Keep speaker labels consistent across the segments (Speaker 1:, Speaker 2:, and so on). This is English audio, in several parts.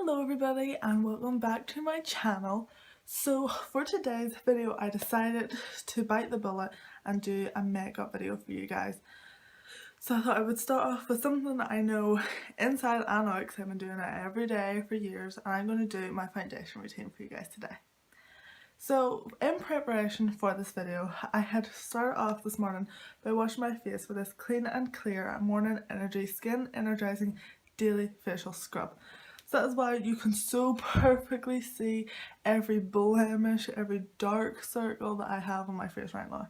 Speaker 1: Hello everybody and welcome back to my channel. So for today's video I decided to bite the bullet and do a makeup video for you guys. So I thought I would start off with something that I know inside and out because I've been doing it every day for years, and I'm going to do my foundation routine for you guys today. So in preparation for this video I had started off this morning by washing my face with this Clean and Clear Morning Energy Skin Energizing Daily Facial Scrub. So that is why you can so perfectly see every blemish, every dark circle that I have on my face right now.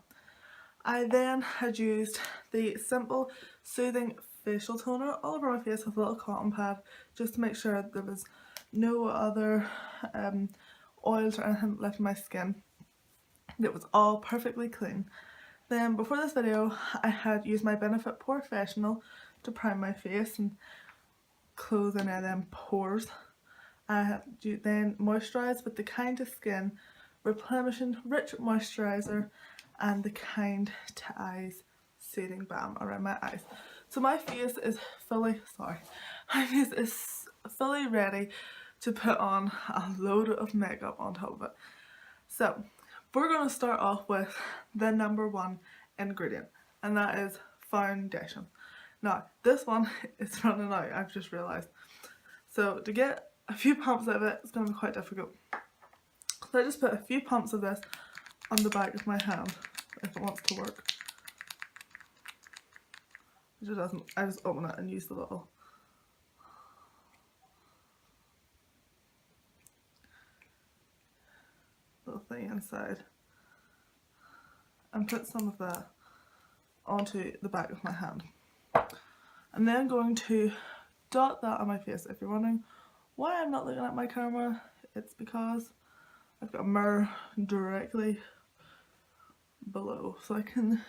Speaker 1: I then had used the simple soothing facial toner all over my face with a little cotton pad just to make sure there was no other oils or anything left in my skin. It was all perfectly clean. Then before this video I had used my Benefit POREfessional to prime my face and close any of them pores. I had then moisturised with the Kind of Skin Replenishing Rich Moisturiser and the Kind to Eyes Soothing Balm around my eyes. So my face is fully ready to put on a load of makeup on top of it. So we're going to start off with the number one ingredient, and that is foundation. Now this one is running out, I've just realised. So to get a few pumps of it, it's going to be quite difficult. So I just put a few pumps of this on the back of my hand if it wants to work. It just doesn't. I just open it and use the little thing inside and put some of that onto the back of my hand. I'm then going to dot that on my face. If you're wondering why I'm not looking at my camera, it's because I've got a mirror directly below so I can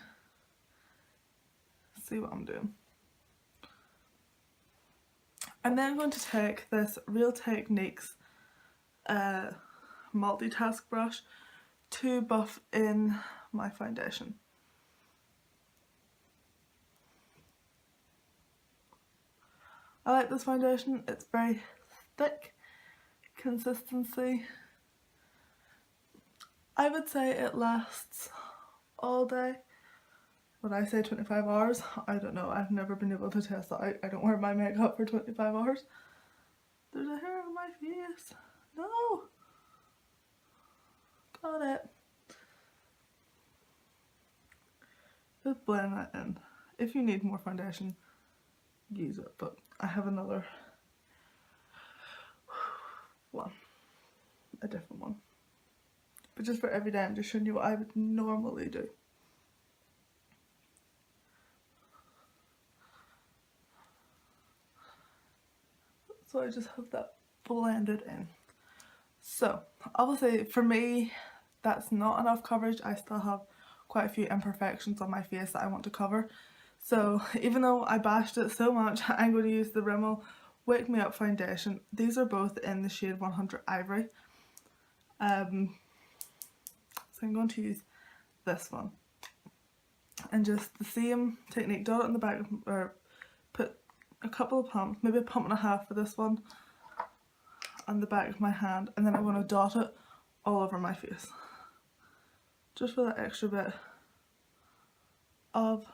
Speaker 1: see what I'm doing. I'm then going to take this Real Techniques multitask brush to buff in my foundation. I like this foundation, it's very thick consistency. I would say it lasts all day. Would I say 25 hours? I don't know, I've never been able to test that out. I don't wear my makeup for 25 hours. There's a hair on my face. No! Got it. Just blend that in. If you need more foundation, use it, but I have another one, a different one. But just for every day, I'm just showing you what I would normally do. So I just have that blended in. So obviously for me that's not enough coverage. I still have quite a few imperfections on my face that I want to cover. So even though I bashed it so much, I'm going to use the Rimmel Wake Me Up foundation. These are both in the shade 100 Ivory. So I'm going to use this one. And just the same technique, dot it on the back, or put a couple of pumps, maybe a pump and a half for this one, on the back of my hand, and then I'm going to dot it all over my face. Just for that extra bit of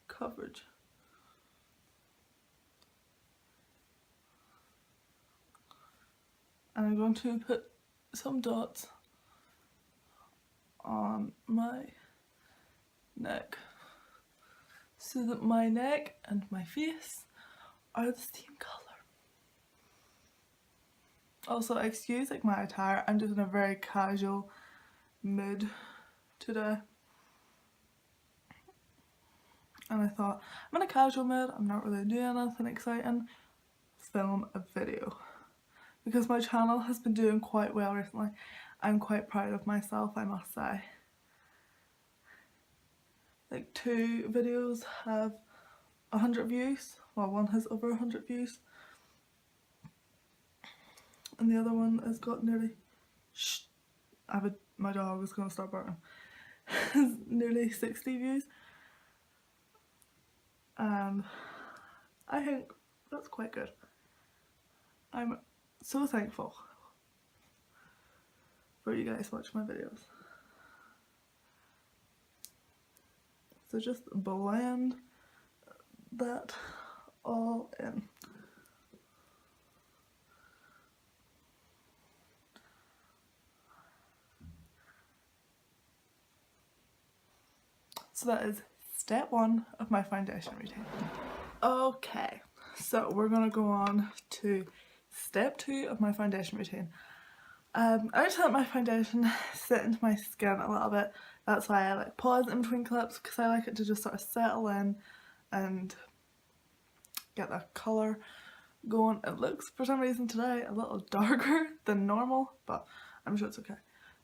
Speaker 1: coverage. And I'm going to put some dots on my neck so that my neck and my face are the same colour. Also, excuse like my attire, I'm just in a very casual mood today. And I thought, I'm in a casual mood, I'm not really doing anything exciting, film a video. Because my channel has been doing quite well recently. I'm quite proud of myself, I must say. Like 2 videos have 100 views, well one has over 100 views. And the other one has got nearly, my dog is going to start barking, nearly 60 views. And I think that's quite good. I'm so thankful for you guys watching my videos. So just blend that all in. So that is step 1 of my foundation routine. Okay, so we're gonna go on to step 2 of my foundation routine. I like to let my foundation sit into my skin a little bit. That's why I like pause in between clips, because I like it to just sort of settle in and get the colour going. It looks, for some reason today, a little darker than normal, but I'm sure it's okay.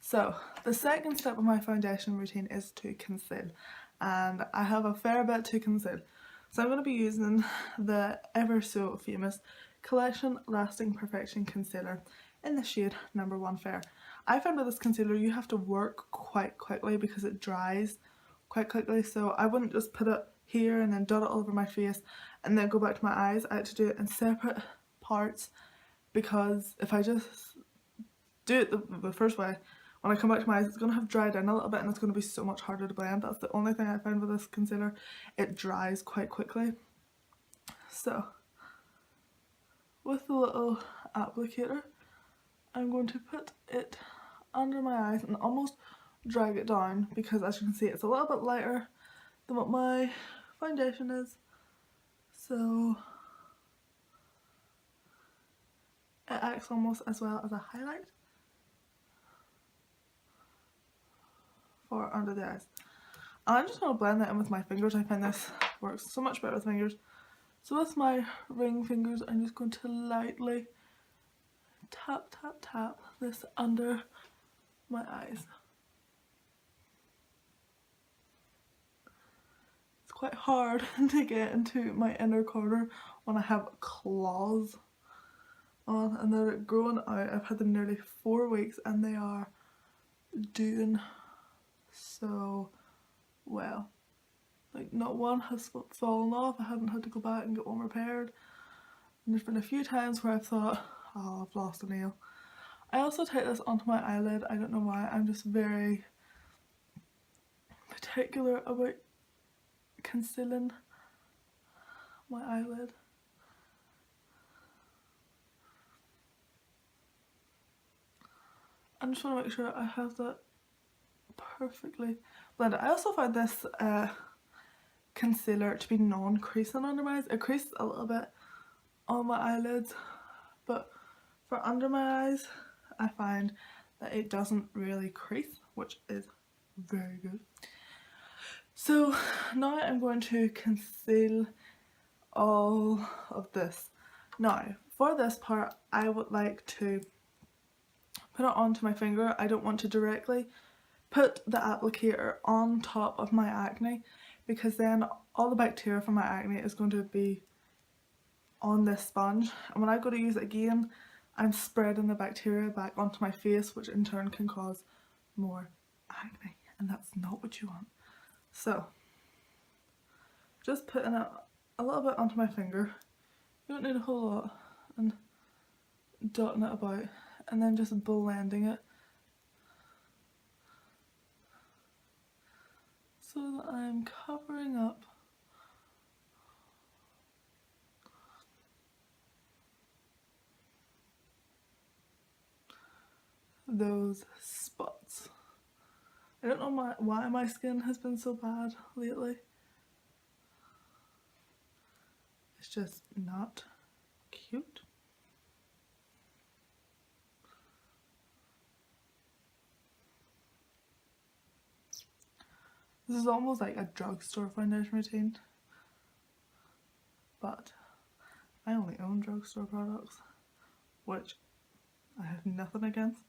Speaker 1: So the second step of my foundation routine is to conceal, and I have a fair bit to conceal. So I'm going to be using the ever so famous Collection Lasting Perfection Concealer in the shade number 1 Fair. I found with this concealer you have to work quite quickly because it dries quite quickly, so I wouldn't just put it here and then dot it all over my face and then go back to my eyes. I had to do it in separate parts, because if I just do it the first way, when I come back to my eyes it's going to have dried down a little bit and it's going to be so much harder to blend. That's the only thing I found with this concealer. It dries quite quickly. So with the little applicator, I'm going to put it under my eyes and almost drag it down, because as you can see it's a little bit lighter than what my foundation is. So it acts almost as well as a highlight for under the eyes. And I'm just going to blend that in with my fingers. I find this works so much better with fingers. So with my ring fingers, I'm just going to lightly tap tap tap this under my eyes. It's quite hard to get into my inner corner when I have claws on, and they're growing out. I've had them nearly 4 weeks and they are doing so well. Like, not one has fallen off. I haven't had to go back and get one repaired. And there's been a few times where I've thought, oh, I've lost a nail. I also take this onto my eyelid. I don't know why. I'm just very particular about concealing my eyelid. I just want to make sure I have that perfectly blended. I also find this concealer to be non-creasing under my eyes. It creases a little bit on my eyelids, but for under my eyes I find that it doesn't really crease, which is very good. So now I'm going to conceal all of this. Now for this part I would like to put it onto my finger. I don't want to directly put the applicator on top of my acne, because then all the bacteria from my acne is going to be on this sponge, and when I go to use it again I'm spreading the bacteria back onto my face, which in turn can cause more acne, and that's not what you want. So just putting it a little bit onto my finger, you don't need a whole lot, and dotting it about, and then just blending it so that I'm covering up those spots. I don't know why my skin has been so bad lately. It's just not cute. This is almost like a drugstore foundation routine, but I only own drugstore products, which I have nothing against.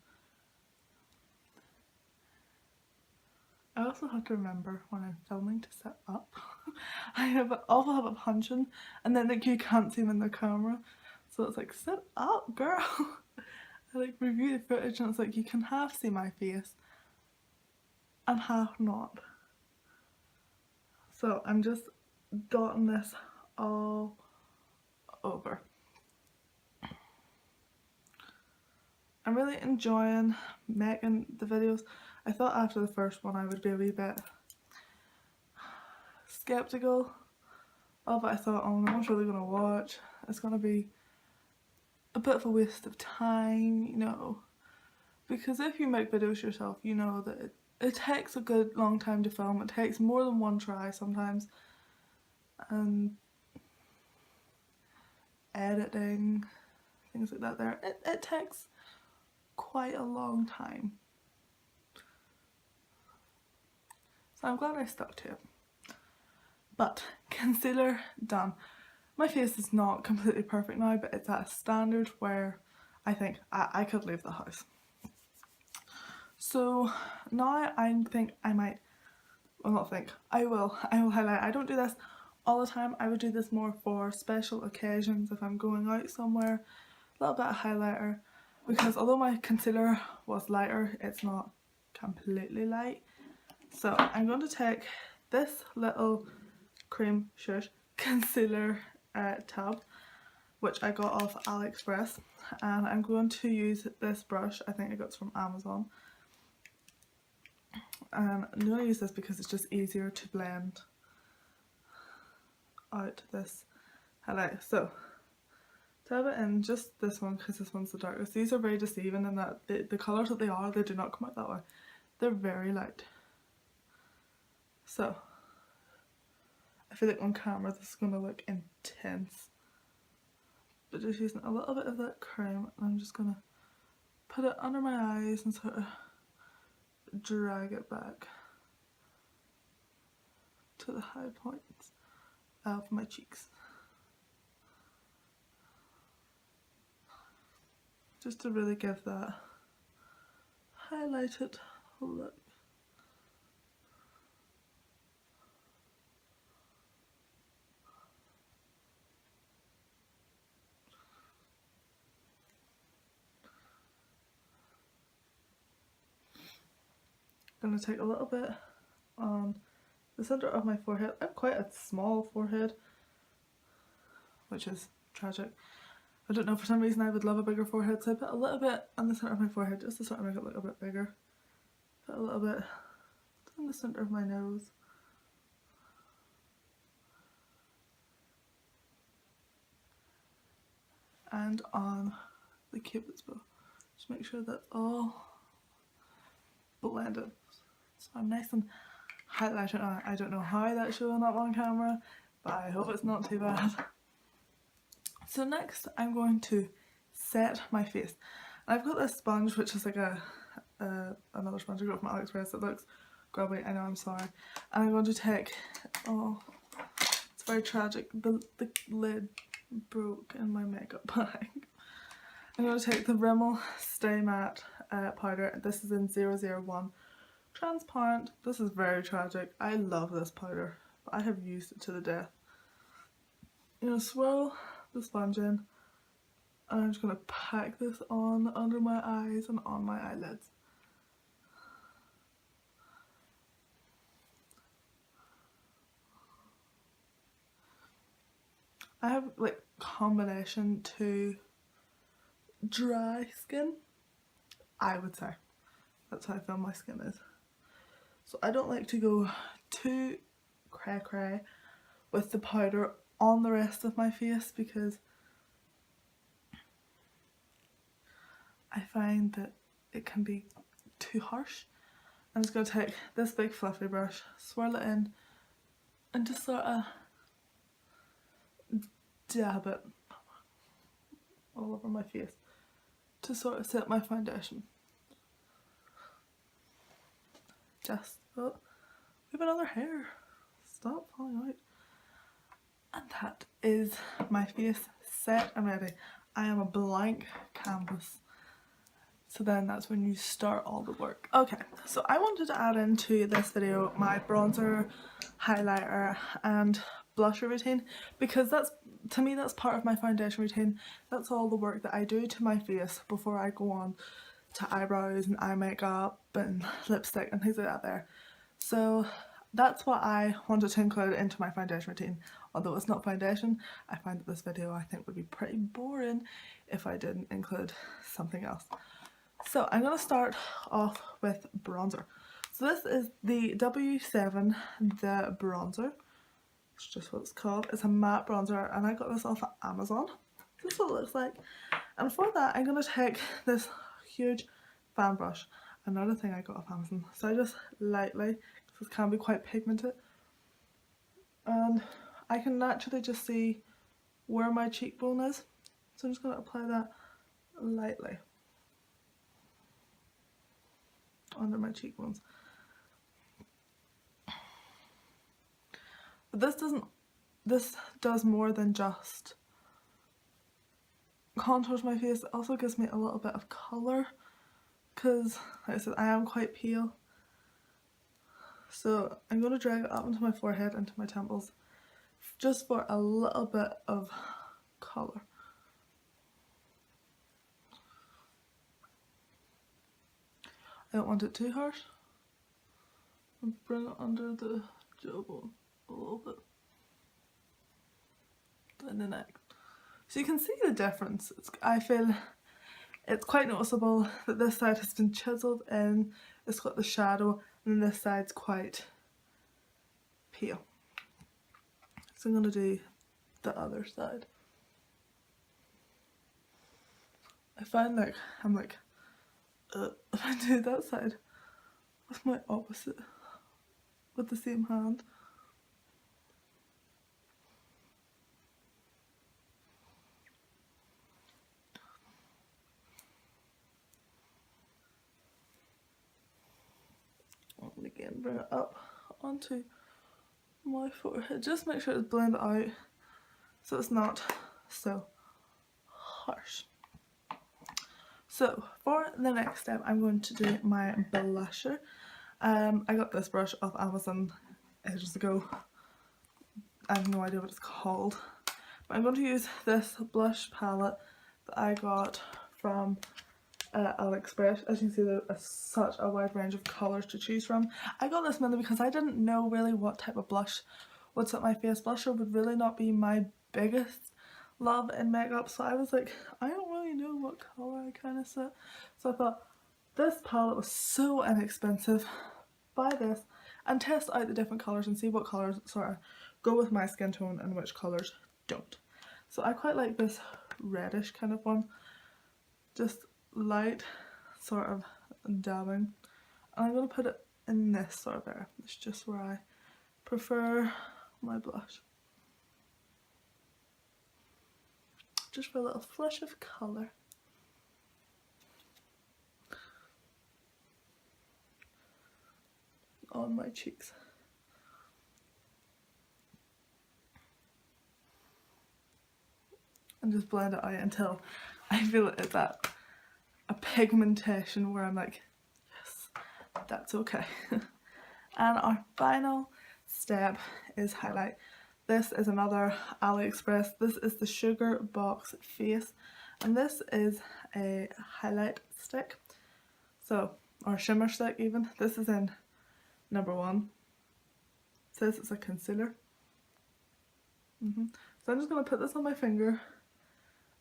Speaker 1: I also have to remember when I'm filming to sit up. I also have a punching, and then like you can't see them in the camera, so it's like, sit up girl. I like review the footage and it's like you can half see my face and half not. So I'm just dotting this all over. I'm really enjoying making the videos. I thought after the first one I would be a wee bit skeptical of it. I thought, oh, no one's really going to watch. It's going to be a bit of a waste of time, you know. Because if you make videos yourself, you know that it takes a good long time to film. It takes more than one try sometimes. And editing, things like that there. It takes quite a long time. So I'm glad I stuck to it. But concealer done. My face is not completely perfect now, but it's at a standard where I think I could leave the house. So now I think I might, well not think, I will highlight. I don't do this all the time. I would do this more for special occasions if I'm going out somewhere. A little bit of highlighter, because although my concealer was lighter, it's not completely light. So I'm going to take this little cream shush concealer tub, which I got off AliExpress, and I'm going to use this brush. I think I got it from Amazon. And I'm going to use this because it's just easier to blend out this highlight. So dab it in just this one because this one's the darkest. These are very deceiving in that the colours that they do not come out that way. They're very light. So I feel like on camera this is going to look intense. But just using a little bit of that cream, and I'm just going to put it under my eyes and sort of drag it back to the high points of my cheeks. Just to really give that highlighted look. I'm going to take a little bit on the centre of my forehead. I have quite a small forehead, which is tragic. I don't know, for some reason I would love a bigger forehead, so I put a little bit on the centre of my forehead just to sort of make it look a bit bigger. Put a little bit on the centre of my nose. And on the cupid's bow. Just make sure that's all blended. So I'm nice and highlighted on it. I don't know how that's showing up on camera, but I hope it's not too bad. So next I'm going to set my face. And I've got this sponge which is like another sponge I got from AliExpress. It looks grubby, I know, I'm sorry. And I'm going to take, oh, it's very tragic, the lid broke in my makeup bag. I'm going to take the Rimmel Stay Matte powder. This is in 001 transparent. This is very tragic. I love this powder, but I have used it to the death. I'm going to swirl the sponge in, and I'm just going to pack this on under my eyes and on my eyelids. I have like combination to dry skin, I would say. That's how I feel my skin is. So I don't like to go too cray with the powder on the rest of my face because I find that it can be too harsh. I'm just going to take this big fluffy brush, swirl it in, and just sort of dab it all over my face to sort of set my foundation. Just, oh, we have another hair. Stop falling out. And that is my face set and ready. I am a blank canvas. So then that's when you start all the work. Okay, so I wanted to add into this video my bronzer, highlighter and blusher routine, because that's, to me, that's part of my foundation routine. That's all the work that I do to my face before I go on to eyebrows and eye makeup and lipstick and things like that there. So that's what I wanted to include into my foundation routine. Although it's not foundation, I find that this video I think would be pretty boring if I didn't include something else. So I'm going to start off with bronzer. So this is the W7, the bronzer. It's just what it's called. It's a matte bronzer and I got this off of Amazon. This is what it looks like. And for that I'm going to take this huge fan brush. Another thing I got off Amazon. So I just lightly, because this can be quite pigmented, and I can naturally just see where my cheekbone is. So I'm just going to apply that lightly under my cheekbones. But this does more than just contours my face. It also gives me a little bit of colour because, like I said, I am quite pale. So I'm going to drag it up into my forehead, into my temples, just for a little bit of colour. I don't want it too harsh. And bring it under the jawbone a little bit. And the neck. So you can see the difference. I feel it's quite noticeable that this side has been chiselled in, it's got the shadow, and then this side's quite pale. So I'm going to do the other side. I find like, I'm like, if I do that side with my opposite, with the same hand. And again, bring it up onto my forehead. Just make sure it's blended out so it's not so harsh. So for the next step, I'm going to do my blusher. I got this brush off Amazon ages ago. I have no idea what it's called. But I'm going to use this blush palette that I got from aliexpress. As you can see, there's such a wide range of colours to choose from. I got this mainly because I didn't know really what type of blush would set my face. Blusher would really not be my biggest love in makeup, so I was like, I don't really know what colour I kind of set. So I thought, this palette was so inexpensive, buy this and test out the different colours and see what colours sort of go with my skin tone and which colours don't. So I quite like this reddish kind of one, just light sort of dabbing, and I'm going to put it in this sort of area. It's just where I prefer my blush, just for a little flush of colour. On my cheeks. And just blend it out until I feel it's at a pigmentation where I'm like, yes, that's okay. And our final step is highlight. This is another AliExpress. This is the Sugar Box Face, and this is a highlight stick, so, or shimmer stick even. This is in number 1. It says it's a concealer. So I'm just going to put this on my finger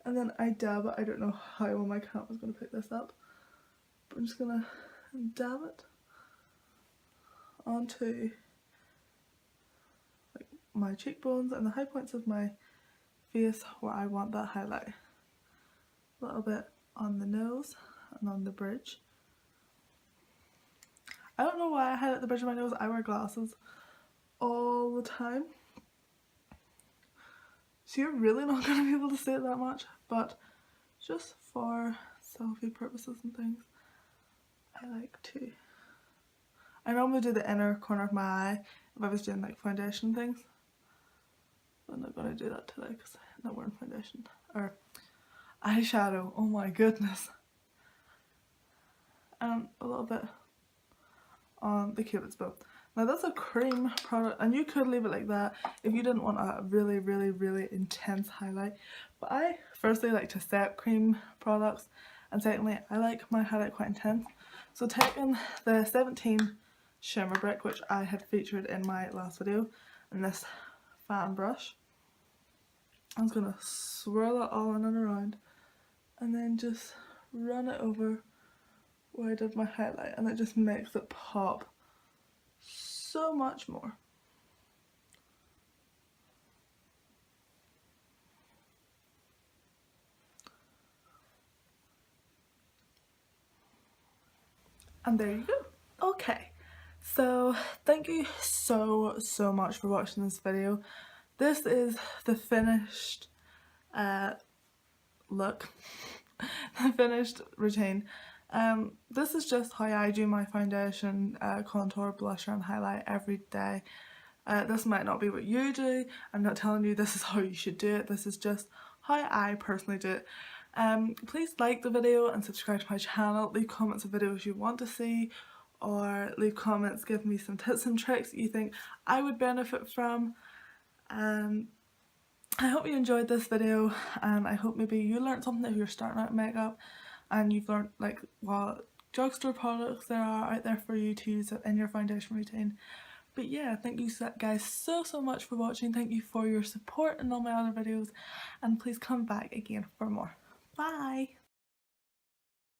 Speaker 1: and then I dab it. I don't know how well my camera's going to pick this up, but I'm just going to dab it onto like my cheekbones and the high points of my face where I want that highlight. A little bit on the nose and on the bridge. I don't know why I highlight the bridge of my nose. I wear glasses all the time, so you're really not going to be able to see it that much, but just for selfie purposes and things, I like to. I normally do the inner corner of my eye if I was doing like foundation things, but I'm not going to do that today because I'm not wearing foundation. Or eyeshadow, oh my goodness. And a little bit on the Cupid's bow. Now that's a cream product, and you could leave it like that if you didn't want a really intense highlight, but I firstly like to set cream products, and secondly I like my highlight quite intense. So taking the 17 shimmer brick, which I had featured in my last video, and this fan brush, I'm just going to swirl it all in and around and then just run it over where I did my highlight, and it just makes it pop so much more. And there you go. Okay, so thank you so much for watching this video. This is the finished look, the finished routine. This is just how I do my foundation, contour, blusher and highlight every day. This might not be what you do. I'm not telling you this is how you should do it. This is just how I personally do it. Please like the video and subscribe to my channel. Leave comments of videos you want to see, or leave comments, give me some tips and tricks that you think I would benefit from. I hope you enjoyed this video, and I hope maybe you learned something if you're starting out makeup and you've learned like what drugstore products there are out there for you to use in your foundation routine. But yeah, thank you guys so much for watching. Thank you for your support in all my other videos, and please come back again for more. Bye!